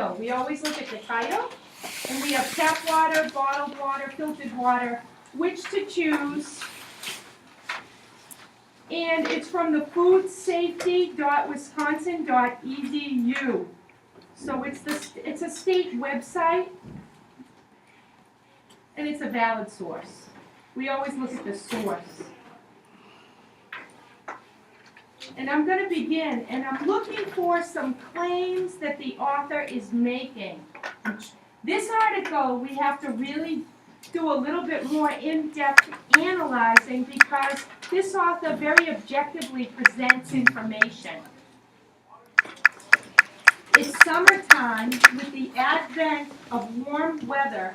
So we always look at the title, and we have tap water, bottled water, filtered water, which to choose. And it's from the foodsafety.wisconsin.edu. So it's a state website, and it's a valid source. We always look at the source. And I'm going to begin, and I'm looking for some claims that the author is making. This article, we have to really do a little bit more in-depth analyzing because this author very objectively presents information. It's summertime. With the advent of warm weather,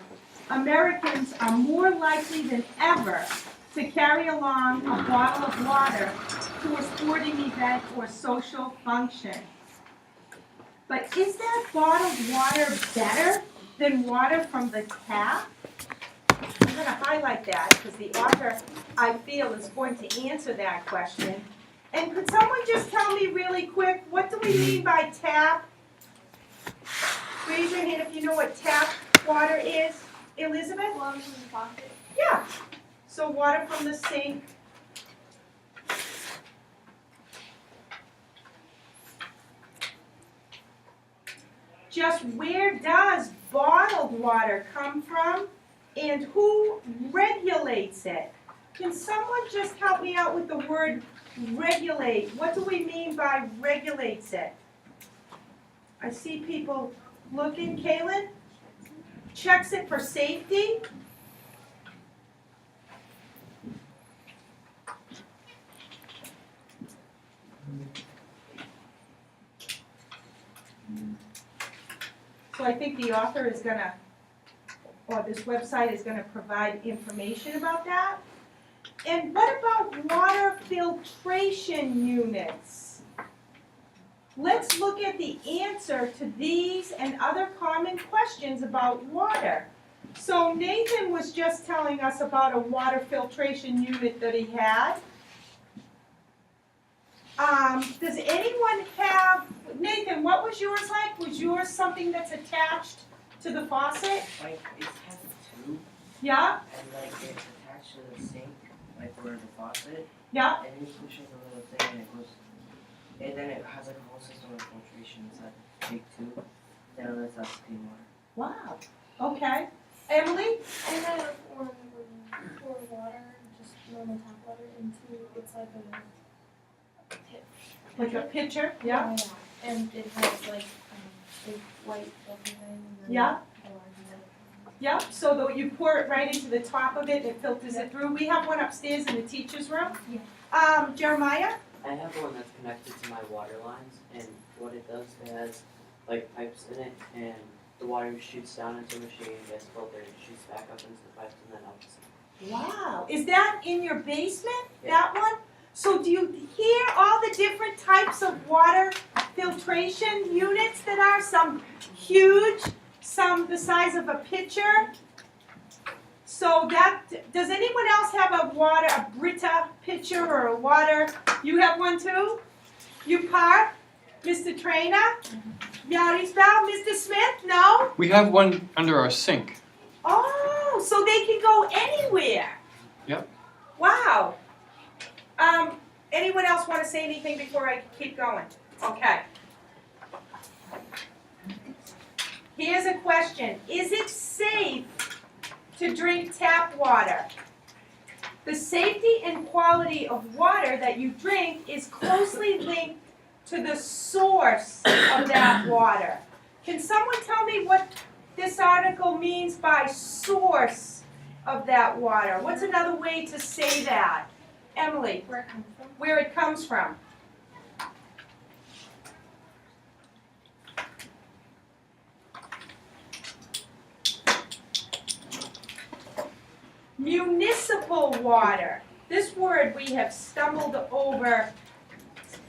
Americans are more likely than ever to carry along a bottle of water to a sporting event or social function. But is that bottled water better than water from the tap? I'm going to highlight that because the author, I feel, is going to answer that question. And could someone just tell me really quick, what do we mean by tap? Raise your hand if you know what tap water is. Elizabeth? Water from the faucet. Yeah. So water from the sink. Just where does bottled water come from and who regulates it? Can someone just help me out with the word regulate? What do we mean by regulates it? I see people looking. Kaylin? Checks it for safety? So I think the author is going to, or this website is going to provide information about that. And what about water filtration units? Let's look at the answer to these and other common questions about water. So Nathan was just telling us about a water filtration unit that he had. Does anyone have, Nathan, what was yours like? Was yours something that's attached to the faucet? Like, it has a tube. Yeah? And, like, it's attached to the sink, like, where the faucet. Yeah? And you push in the little thing, and it goes, and then it has, like, a whole system of filtration inside the big tube. Then it lets out clean water. Wow. Okay. Emily? I have one where you pour water, just normal tap water, into, it's like a pit. Like a pitcher? Yeah? And it has like a white filter thing. And then Yeah? the large one. Yeah, so that you pour it right into the top of it and it filters it through. We have one upstairs in the teacher's room. Yeah. Jeremiah? I have one that's connected to my water lines, and what it does, it has like pipes in it, and the water shoots down into the machine, gets filtered, and shoots back up into the pipes, and then out the sink. Wow. Is that in your basement, Yeah. that one? So do you hear all the different types of water filtration units that are? Some huge, some the size of a pitcher. So that, does anyone else have a Brita pitcher or a water? You have one too? You part? Mr. Trainer? Yarisbel? Mr. Smith? No? We have one under our sink. Oh, so they can go anywhere. Yep. Wow. Anyone else want to say anything before I keep going? Okay. Here's a question. Is it safe to drink tap water? The safety and quality of water that you drink is closely linked to the source of that water. Can someone tell me what this article means by source of that water? What's another way to say that? Emily, Where it comes from? where it comes from. Municipal water. This word we have stumbled over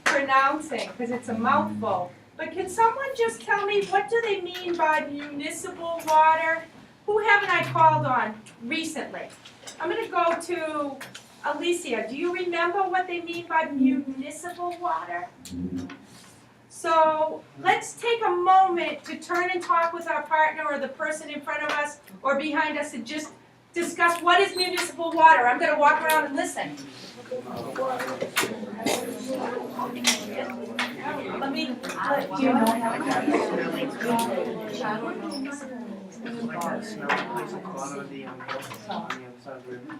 pronouncing because it's a mouthful. But can someone just tell me what do they mean by municipal water? Who haven't I called on recently? I'm going to go to Alicia. Do you remember what they mean by municipal water? So let's take a moment to turn and talk with our partner or the person in front of us or behind us and just discuss what is municipal water. I'm going to walk around and listen. Let me, do you know how It's like that smelly place of cloud on the other side of the river.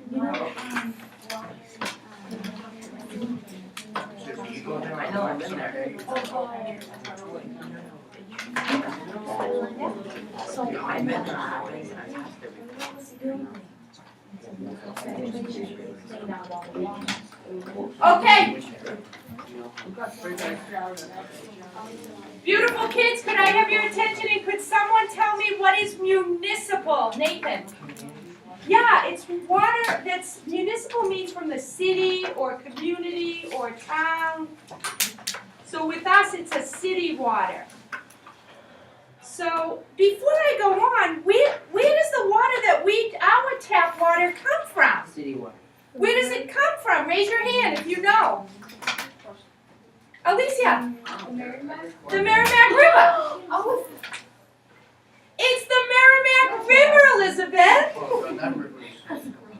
You go there, I know, I've been there. I've been there. Okay. Beautiful kids, could I have your attention and could someone tell me what is municipal? Nathan. Yeah, it's water that's municipal means from the city or community or town. So with us it's a city water. So before I go on, where does the water that our tap water come from? City water. Where does it come from? Raise your hand if you know. Alicia. The Merrimack River. Oh. It's the Merrimack River, Elizabeth.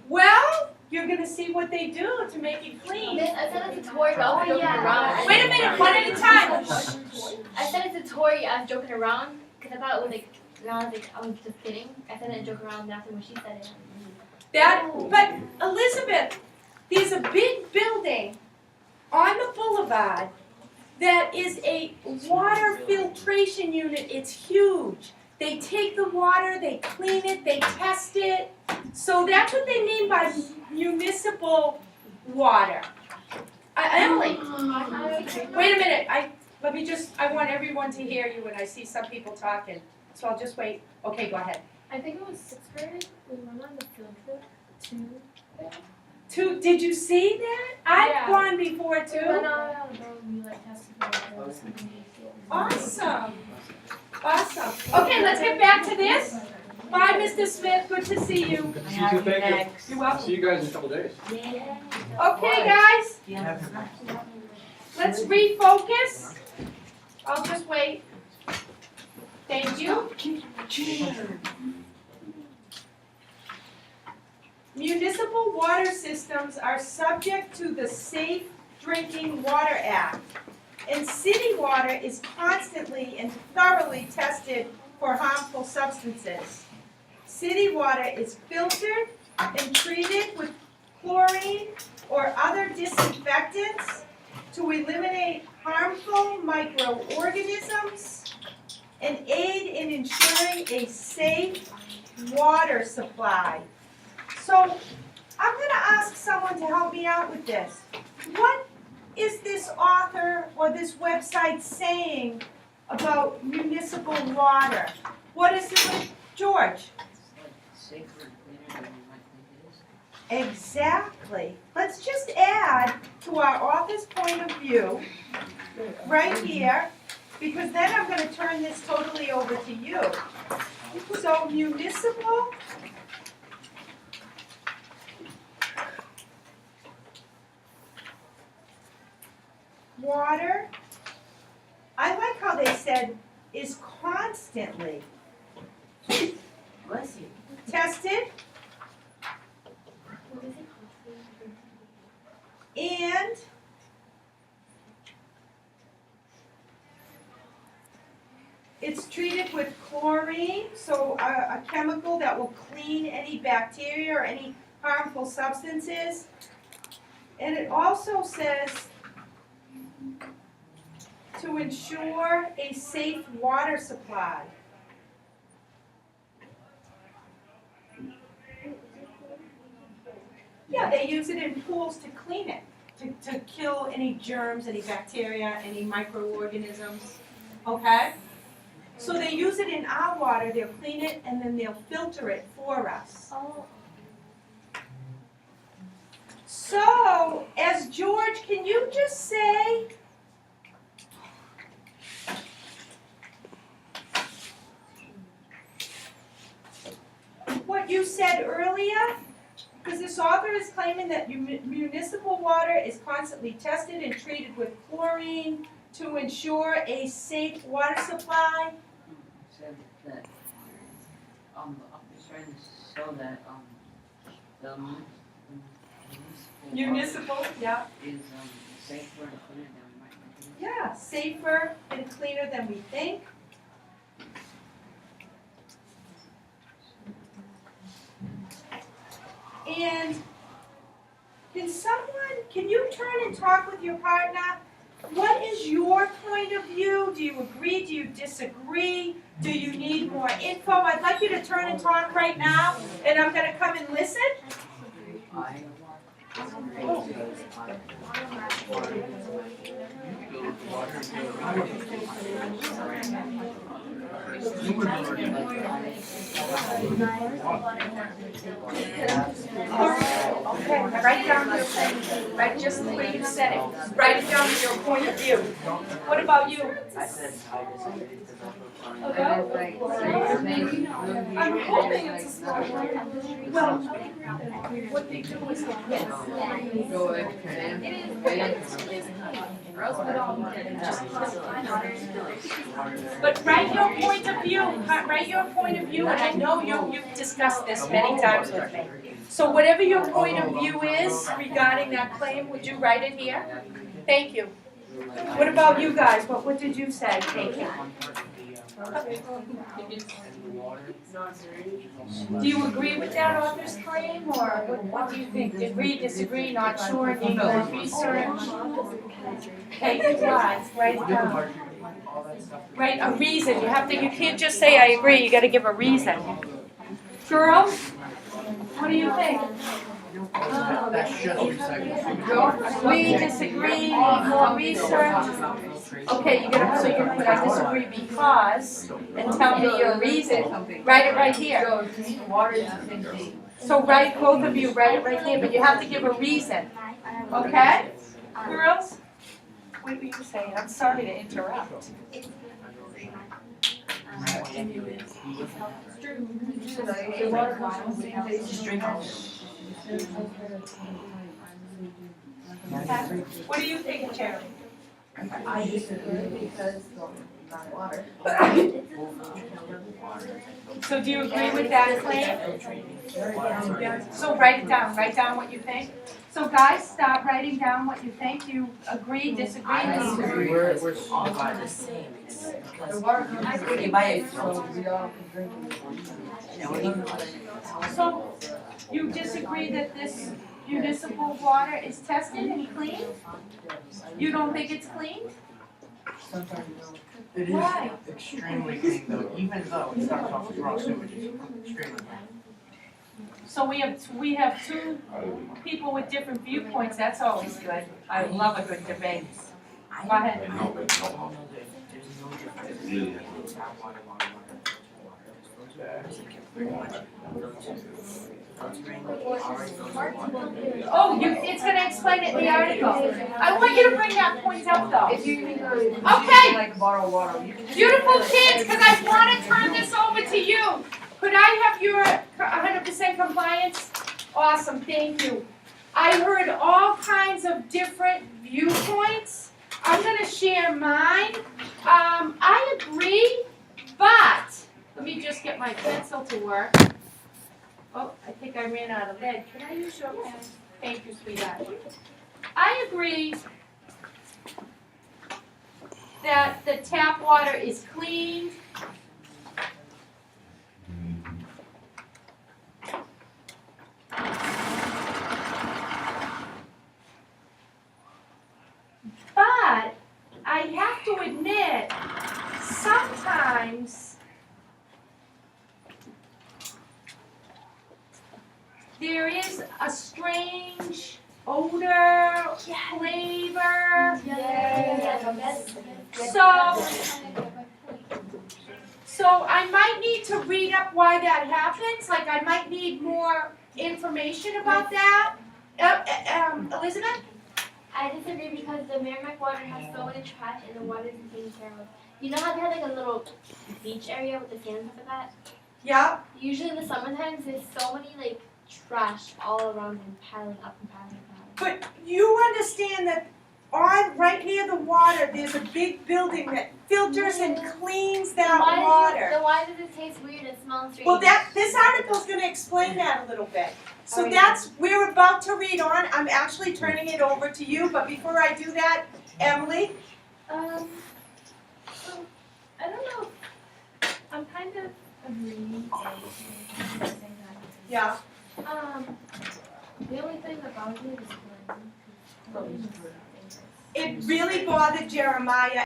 Well, you're going to see what they do to make it clean. Miss, I said it's a Tory, but I was joking around. Wait a minute, one at a time. I said it's a Tory, I was joking around, because I thought it was like, and I was like, I was just kidding. I said it and joke around after when she said it. But Elizabeth, there's a big building on the boulevard that is a water filtration unit. It's huge. They take the water, they clean it, they test it. So that's what they mean by municipal water. Emily, wait a minute. I want everyone to hear you when I see some people talking. So I'll just wait. Okay, go ahead. I think it was 6th grade. We went on the field trip to Did you see that? I've Yeah. gone before too. no, we like tested for water. Awesome. Awesome. Okay, let's get back to this. Bye, Mr. Smith. Good to see you. See you too, thank you. You're welcome. See you guys in a couple days. Okay, guys, let's refocus. I'll just wait. Thank you. Municipal water systems are subject to the Safe Drinking Water Act, and city water is constantly and thoroughly tested for harmful substances. City water is filtered and treated with chlorine or other disinfectants to eliminate harmful microorganisms and aid in ensuring a safe water supply. So I'm going to ask someone to help me out with this. What is this author or this website saying about municipal water? What is it, George? Safer and cleaner than you might think it is. Exactly. Let's just add to our author's point of view right here, because then I'm going to turn this totally over to you. So municipal water, I like how they said, is constantly Bless you. tested and it's treated with chlorine, so a chemical that will clean any bacteria or any harmful substances. And it also says to ensure a safe water supply. Yeah, they use it in pools to clean it, to kill any germs, any bacteria, any microorganisms, okay? So they use it in our water, they'll clean it, and then they'll filter it for us. Oh, So, as George, can you just say what you said earlier? Because this author is claiming that municipal water is constantly tested and treated with chlorine to ensure a safe water supply. Said that, I'm just trying to show that, the Municipal, yeah. is, safer and cleaner than we might think. Yeah, safer and cleaner than we think. And can you turn and talk with your partner? What is your point of view? Do you agree? Do you disagree? Do you need more info? I'd like you to turn and talk right now, and I'm gonna come and listen. I disagree because Okay, write down your thing, write just the way you said it. Write it down your point of view. What about you? I said I disagree because that's what I'm hoping it's a small one. Well, what they do is, yes. But write your point of view, write your point of view, and I know you've discussed this many times with me. So whatever your point of view is regarding that claim, would you write it here? Thank you. What about you guys? What did you say? Thank you. Do you agree with that author's claim, or what do you think? Agree, disagree, not sure, need more research? Take it wise, write it down. Write a reason. You can't just say I agree, you gotta give a reason. Girls, what do you think? Agree, disagree, need more research? Okay, you're gonna put I disagree because, and tell me your reason. Write it right here. So write, both of you, write it right here, but you have to give a reason. Okay? Girls? What were you saying? I'm sorry to interrupt. What do you think, Jerry? I disagree because not water. So do you agree with that claim? So write it down, write down what you think. So guys, stop writing down what you think. Do you agree, disagree? We're all about the same. Because you buy it, so we all can drink it. So you disagree that this municipal water is tested and cleaned? You don't think it's cleaned? Sometimes no. It is Why? extremely clean though, even though it starts off with raw sewage, it's extremely clean. So we have two people with different viewpoints, that's always good. I love a good debate. Go ahead. Oh, it's gonna explain it in the article. I want you to bring that point up though. Okay. Like bottled water. Beautiful kids, because I want to turn this over to you. Could I have your 100% compliance? Awesome, thank you. I heard all kinds of different viewpoints. I'm going to share mine. I agree, but let me just get my pencil to work. Oh, I think I ran out of lead. Can I use your pen? Thank you, sweetheart. I agree that the tap water is clean. But I have to admit, sometimes there is a strange odor, flavor. So I might need to read up why that happens. Like I might need more information about that. Elizabeth? I disagree because the Merrimack water has so many trash and the water isn't taken care of. You know how they have like a little beach area with the sand and stuff like that? Yeah. Usually in the summertime there's so many like trash all around and piling up and piling up. But you understand that right near the water, there's a big building that filters and cleans that water. Then why does it taste weird and smell strange? Well, this article's gonna explain that a little bit. So Alright. we're about to read on, I'm actually turning it over to you, but before I do that, Emily, So, I don't know. I'm kind of agreeing with saying that. yeah, The only thing about it is chlorine. 'Cause chlorine is dangerous. it really bothered Jeremiah